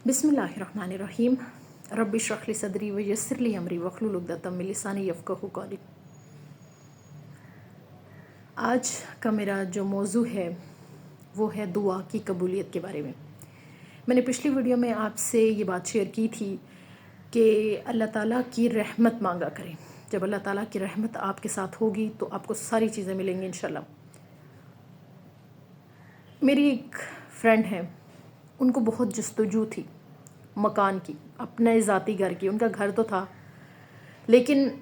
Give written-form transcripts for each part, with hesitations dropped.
बिस्मिल्लाहिर्रहमानिर्रहीम। रब्बि इश्रह ली सदरी व यस्सिर ली अमरी वहलुल उक़दतम मिन लिसानी यफ़क़हू क़ौली। आज का मेरा जो मौजू है वो है दुआ की कबूलियत के बारे में। मैंने पिछली वीडियो में आपसे ये बात शेयर की थी कि अल्लाह ताला की रहमत मांगा करें। जब अल्लाह ताला की रहमत आपके साथ होगी तो आपको सारी चीज़ें मिलेंगी इंशाल्लाह। मेरी एक फ्रेंड है, उनको बहुत जस्तजू थी मकान की, अपने ज़ाती घर की। उनका घर तो था लेकिन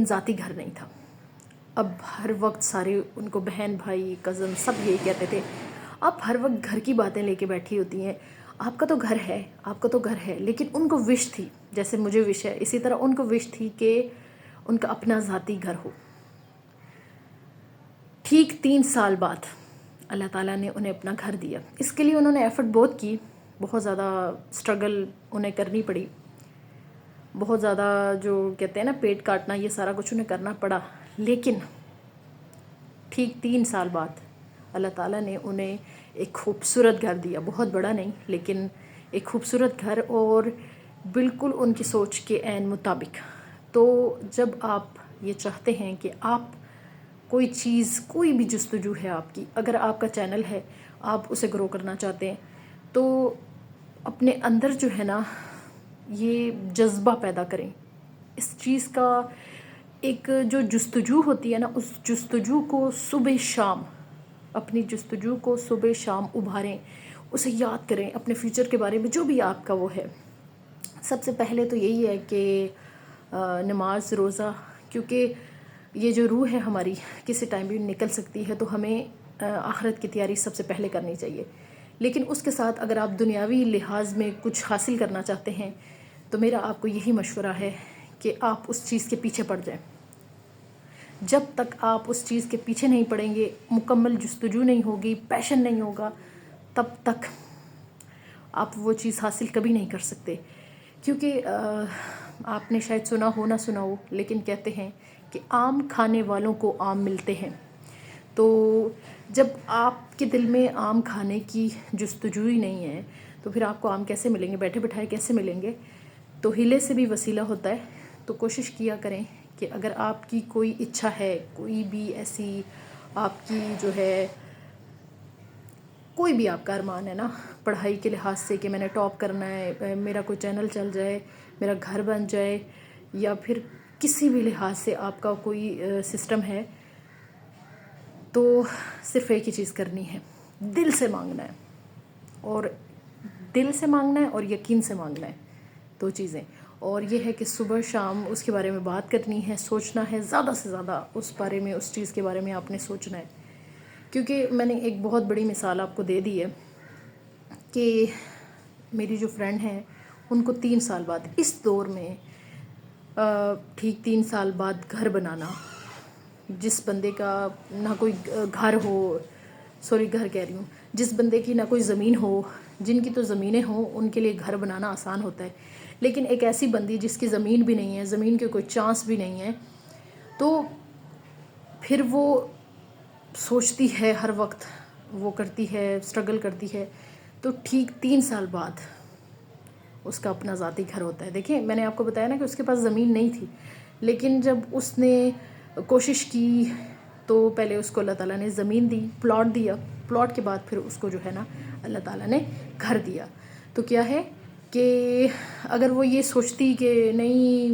ज़ाती घर नहीं था। अब हर वक्त सारे उनको बहन भाई कज़न सब यही कहते थे, आप हर वक्त घर की बातें लेके बैठी होती हैं, आपका तो घर है, आपका तो घर है। लेकिन उनको विश थी, जैसे मुझे विश है इसी तरह उनको विश थी कि उनका अपना ज़ाती घर हो। ठीक 3 साल बाद अल्लाह ताला ने उन्हें अपना घर दिया। इसके लिए उन्होंने एफ़र्ट बहुत की, बहुत ज़्यादा स्ट्रगल उन्हें करनी पड़ी, बहुत ज़्यादा जो कहते हैं ना पेट काटना, ये सारा कुछ उन्हें करना पड़ा। लेकिन ठीक 3 साल बाद अल्लाह ताला ने उन्हें एक खूबसूरत घर दिया, बहुत बड़ा नहीं लेकिन एक खूबसूरत घर, और बिल्कुल उनकी सोच के ऐन मुताबिक। तो जब आप ये चाहते हैं कि आप कोई चीज़, कोई भी जस्तजू है आपकी, अगर आपका चैनल है आप उसे ग्रो करना चाहते हैं, तो अपने अंदर जो है ना ये जज्बा पैदा करें इस चीज़ का। एक जो जस्तजू होती है ना, उस जस्तजू को सुबह शाम, अपनी जस्तजू को सुबह शाम उभारें, उसे याद करें अपने फ्यूचर के बारे में, जो भी आपका वो है। सबसे पहले तो यही है कि नमाज रोज़ा, क्योंकि ये जो रूह है हमारी किसी टाइम भी निकल सकती है, तो हमें आखिरत की तैयारी सबसे पहले करनी चाहिए। लेकिन उसके साथ अगर आप दुनियावी लिहाज में कुछ हासिल करना चाहते हैं तो मेरा आपको यही मशवरा है कि आप उस चीज़ के पीछे पड़ जाएं। जब तक आप उस चीज़ के पीछे नहीं पड़ेंगे, मुकम्मल जस्तजू नहीं होगी, पैशन नहीं होगा, तब तक आप वो चीज़ हासिल कभी नहीं कर सकते। क्योंकि आपने शायद सुना हो ना सुना हो, लेकिन कहते हैं कि आम खाने वालों को आम मिलते हैं। तो जब आपके दिल में आम खाने की जस्तजू ही नहीं है तो फिर आपको आम कैसे मिलेंगे, बैठे बिठाए कैसे मिलेंगे। तो हीले से भी वसीला होता है। तो कोशिश किया करें कि अगर आपकी कोई इच्छा है, कोई भी ऐसी आपकी जो है, कोई भी आपका अरमान है ना पढ़ाई के लिहाज से कि मैंने टॉप करना है, मेरा कोई चैनल चल जाए, मेरा घर बन जाए, या फिर किसी भी लिहाज से आपका कोई सिस्टम है, तो सिर्फ एक ही चीज़ करनी है, दिल से मांगना है। और दिल से मांगना है और यकीन से मांगना है, 2 चीज़ें। और ये है कि सुबह शाम उसके बारे में बात करनी है, सोचना है, ज़्यादा से ज़्यादा उस बारे में, उस चीज़ के बारे में आपने सोचना है। क्योंकि मैंने एक बहुत बड़ी मिसाल आपको दे दी है कि मेरी जो फ्रेंड है उनको 3 साल बाद, इस दौर में ठीक 3 साल बाद घर बनाना, जिस बंदे का ना कोई घर हो, सॉरी घर कह रही हूँ, जिस बंदे की ना कोई ज़मीन हो, जिनकी तो ज़मीनें हों उनके लिए घर बनाना आसान होता है। लेकिन एक ऐसी बंदी जिसकी ज़मीन भी नहीं है, ज़मीन के कोई चांस भी नहीं है, तो फिर वो सोचती है हर वक्त, वो करती है, स्ट्रगल करती है। तो ठीक 3 साल बाद उसका अपना ज़ाती घर होता है। देखिए मैंने आपको बताया ना कि उसके पास ज़मीन नहीं थी, लेकिन जब उसने कोशिश की तो पहले उसको अल्लाह ताला ने ज़मीन दी, प्लॉट दिया, प्लॉट के बाद फिर उसको जो है ना अल्लाह ताला ने घर दिया। तो क्या है कि अगर वो ये सोचती कि नहीं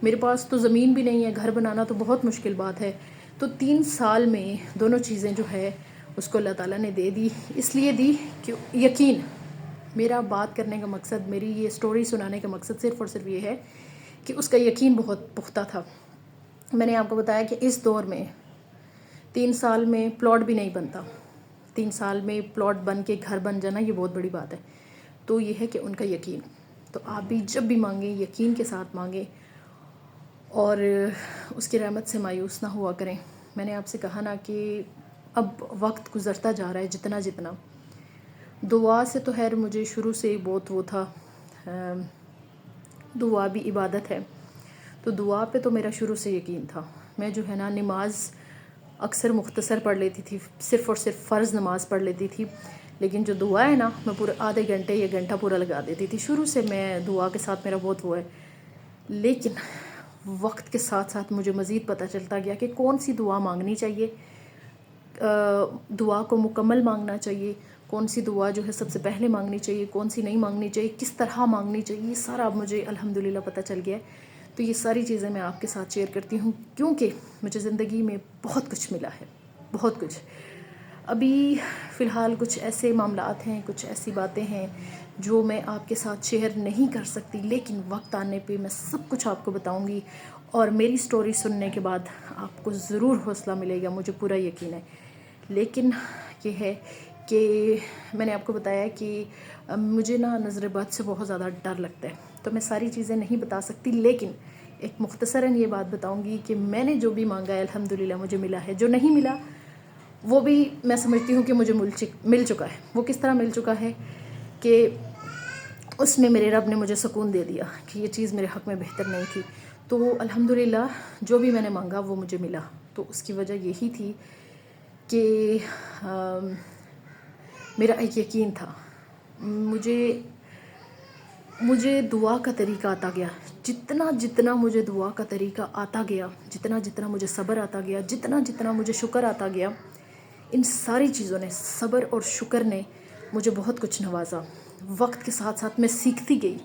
मेरे पास तो ज़मीन भी नहीं है, घर बनाना तो बहुत मुश्किल बात है, तो 3 साल में दोनों चीज़ें जो है उसको अल्लाह ताला ने दे दी। इसलिए दी कि यकीन, मेरा बात करने का मकसद, मेरी ये स्टोरी सुनाने का मकसद सिर्फ़ और सिर्फ ये है कि उसका यकीन बहुत पुख्ता था। मैंने आपको बताया कि इस दौर में 3 साल में प्लॉट भी नहीं बनता, 3 साल में प्लॉट बन के घर बन जाना ये बहुत बड़ी बात है। तो ये है कि उनका यकीन। तो आप भी जब भी मांगें यकीन के साथ मांगें और उसकी रहमत से मायूस ना हुआ करें। मैंने आपसे कहा ना कि अब वक्त गुज़रता जा रहा है जितना जितना, दुआ से तो खैर मुझे शुरू से ही बहुत वो था, दुआ भी इबादत है, तो दुआ पे तो मेरा शुरू से यकीन था। मैं जो है ना नमाज اکثر مختصر پڑھ لیتی تھی، صرف اور صرف فرض نماز پڑھ لیتی تھی، لیکن جو دعا ہے نا میں پورے آدھے گھنٹے یا گھنٹہ پورا لگا دیتی تھی. شروع سے میں دعا کے ساتھ میرا بہت وہ ہے، لیکن وقت کے ساتھ ساتھ مجھے مزید پتہ چلتا گیا کہ کون سی دعا مانگنی چاہیے، دعا کو مکمل مانگنا چاہیے، کون سی دعا جو ہے سب سے پہلے مانگنی چاہیے، کون سی نہیں مانگنی چاہیے، کس طرح مانگنی چاہیے، یہ سارا اب مجھے الحمدللہ پتہ چل گیا ہے. تو یہ ساری چیزیں میں آپ کے ساتھ شیئر کرتی ہوں کیونکہ مجھے زندگی میں بہت کچھ ملا ہے، بہت کچھ. ابھی فی الحال کچھ ایسے معاملات ہیں، کچھ ایسی باتیں ہیں جو میں آپ کے ساتھ شیئر نہیں کر سکتی، لیکن وقت آنے پہ میں سب کچھ آپ کو بتاؤں گی، اور میری سٹوری سننے کے بعد آپ کو ضرور حوصلہ ملے گا، مجھے پورا یقین ہے. لیکن یہ ہے کہ میں نے آپ کو بتایا کہ مجھے نا نظر بد سے بہت زیادہ ڈر لگتا ہے، تو میں ساری چیزیں نہیں بتا سکتی، لیکن ایک مختصراً یہ بات بتاؤں گی کہ میں نے جو بھی مانگا ہے الحمدللہ مجھے ملا ہے. جو نہیں ملا وہ بھی میں سمجھتی ہوں کہ مجھے مل چکا ہے. وہ کس طرح مل چکا ہے کہ اس میں میرے رب نے مجھے سکون دے دیا کہ یہ چیز میرے حق میں بہتر نہیں تھی. تو الحمدللہ جو بھی میں نے مانگا وہ مجھے ملا. تو اس کی وجہ یہی تھی کہ میرا ایک یقین تھا. مجھے دعا کا طریقہ آتا گیا، جتنا مجھے دعا کا طریقہ آتا گیا، جتنا مجھے صبر آتا گیا، جتنا مجھے شکر آتا گیا، ان ساری چیزوں نے، صبر اور شکر نے مجھے بہت کچھ نوازا. وقت کے ساتھ ساتھ میں سیکھتی گئی،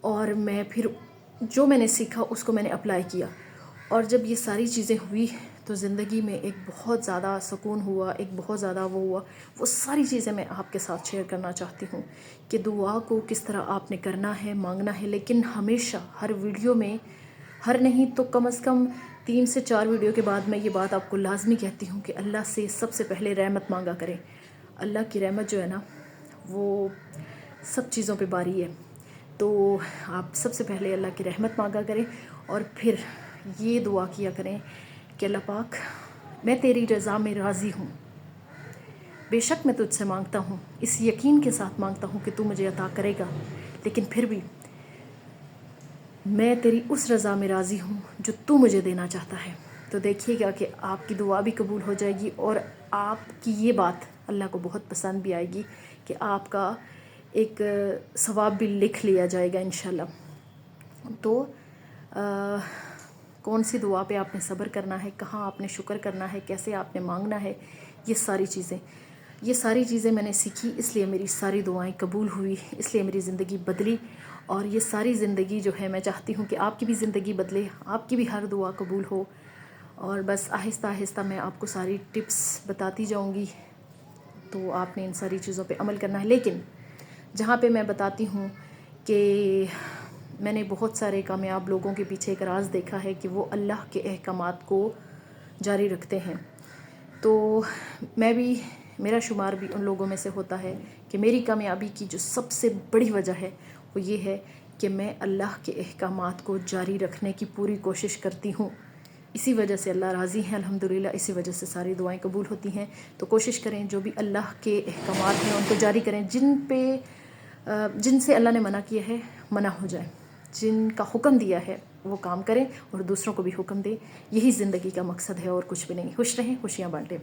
اور میں پھر جو میں نے سیکھا اس کو میں نے اپلائی کیا. اور جب یہ ساری چیزیں ہوئی تو زندگی میں ایک بہت زیادہ سکون ہوا، ایک بہت زیادہ وہ ہوا. وہ ساری چیزیں میں آپ کے ساتھ شیئر کرنا چاہتی ہوں کہ دعا کو کس طرح آپ نے کرنا ہے، مانگنا ہے. لیکن ہمیشہ ہر ویڈیو میں، ہر نہیں تو کم از کم 3 سے 4 ویڈیو کے بعد میں یہ بات آپ کو لازمی کہتی ہوں کہ اللہ سے سب سے پہلے رحمت مانگا کریں. اللہ کی رحمت جو ہے نا وہ سب چیزوں پہ باری ہے. تو آپ سب سے پہلے اللہ کی رحمت مانگا کریں، اور پھر یہ دعا کیا کریں کہ اللہ پاک میں تیری رضا میں راضی ہوں. بے شک میں تجھ سے مانگتا ہوں، اس یقین کے ساتھ مانگتا ہوں کہ تو مجھے عطا کرے گا، لیکن پھر بھی میں تیری اس رضا میں راضی ہوں جو تو مجھے دینا چاہتا ہے. تو دیکھیے گا کہ آپ کی دعا بھی قبول ہو جائے گی، اور آپ کی یہ بات اللہ کو بہت پسند بھی آئے گی کہ آپ کا ایک ثواب بھی لکھ لیا جائے گا انشاءاللہ. تو کون سی دعا پہ آپ نے صبر کرنا ہے، کہاں آپ نے شکر کرنا ہے، کیسے آپ نے مانگنا ہے، یہ ساری چیزیں میں نے سیکھی. اس لیے میری ساری دعائیں قبول ہوئی، اس لیے میری زندگی بدلی. اور یہ ساری زندگی جو ہے میں چاہتی ہوں کہ آپ کی بھی زندگی بدلے، آپ کی بھی ہر دعا قبول ہو. اور بس آہستہ آہستہ میں آپ کو ساری ٹپس بتاتی جاؤں گی، تو آپ نے ان ساری چیزوں پہ عمل کرنا ہے. لیکن جہاں پہ میں بتاتی ہوں کہ میں نے بہت سارے کامیاب لوگوں کے پیچھے ایک راز دیکھا ہے کہ وہ اللہ کے احکامات کو جاری رکھتے ہیں. تو میرا شمار بھی ان لوگوں میں سے ہوتا ہے کہ میری کامیابی کی جو سب سے بڑی وجہ ہے وہ یہ ہے کہ میں اللہ کے احکامات کو جاری رکھنے کی پوری کوشش کرتی ہوں. اسی وجہ سے اللہ راضی ہیں الحمدللہ، اسی وجہ سے ساری دعائیں قبول ہوتی ہیں. تو کوشش کریں جو بھی اللہ کے احکامات ہیں ان کو جاری کریں. جن سے اللہ نے منع کیا ہے منع ہو جائیں، جن کا حکم دیا ہے وہ کام کریں اور دوسروں کو بھی حکم دیں. یہی زندگی کا مقصد ہے اور کچھ بھی نہیں. خوش رہیں، خوشیاں بانٹیں.